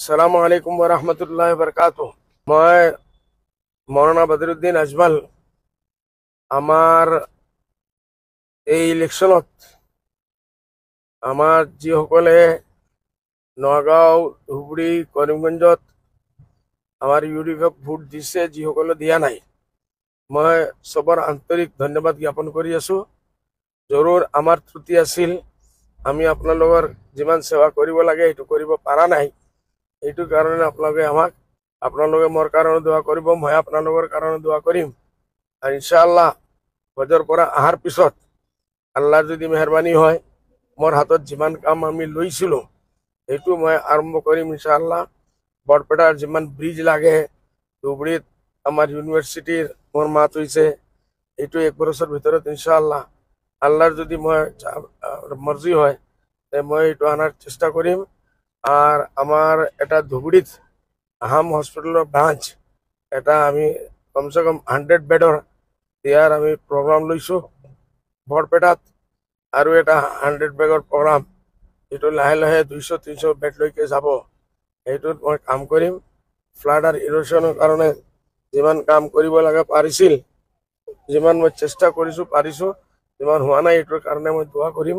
আসসালামু আলাইকুম ওয়া ৰাহমাতুল্লাহি ওয়া বাৰাকাতুহু। মই মৌলানা বদৰুদ্দিন আজমল আমাৰ এই ইলেকশ্যনত আমাৰ যিসকলে নগাঁও, ধুবুৰী, কৰিমগঞ্জত আমাৰ ইউডিএফক ভোট দিছে, যিসকলে দিয়া নাই, মই চবৰ আন্তৰিক ধন্যবাদ জ্ঞাপন কৰি আছোঁ। জৰুৰ আমাৰ ত্ৰুটি আছিল, আমি আপোনালোকৰ যিমান সেৱা কৰিব লাগে সেইটো কৰিব পৰা নাই। এইটো কাৰণে আপোনালোকে মোৰ কাৰণে দোৱা কৰিব, মই আপোনালোকৰ কাৰণে দোৱা কৰিম। আৰু ইনশাআল্লাহ ভোটৰ পৰা অহাৰ পিছত আল্লাহৰ যদি মেহৰবানী হয়, মোৰ হাতত যিমান কাম আমি লৈছিলোঁ সেইটো মই আৰম্ভ কৰিম ইনশাআল্লাহ। বৰপেটাৰ যিমান ব্ৰিজ লাগে, ধুবুৰীত আমাৰ ইউনিভাৰ্চিটিৰ মোৰ মাত হৈছে, এইটো 1 বছৰৰ ভিতৰত ইনশাআল্লাহ আল্লাহৰ যদি মই মৰ্জি হয় মই এইটো আনাৰ চেষ্টা কৰিম। আৰ আমাৰ এটা ধুবুৰীত আহাম হস্পিটেলৰ ব্ৰাঞ্চ এটা আমি কমসে কম 100 বেডৰ দিয়াৰ আমি প্ৰগ্ৰাম লৈছোঁ। বৰপেটাত আৰু এটা 100 বেডৰ প্ৰগ্ৰাম, এইটো লাহে লাহে 200-300 বেডলৈকে যাব। সেইটোত মই কাম কৰিম। ফ্লাড আৰু ইৰোশ্যনৰ কাৰণে যিমান কাম কৰিব লাগে পাৰিছিল, যিমান মই চেষ্টা কৰিছোঁ পাৰিছোঁ, যিমান হোৱা নাই এইটোৰ কাৰণে মই দোৱা কৰিম।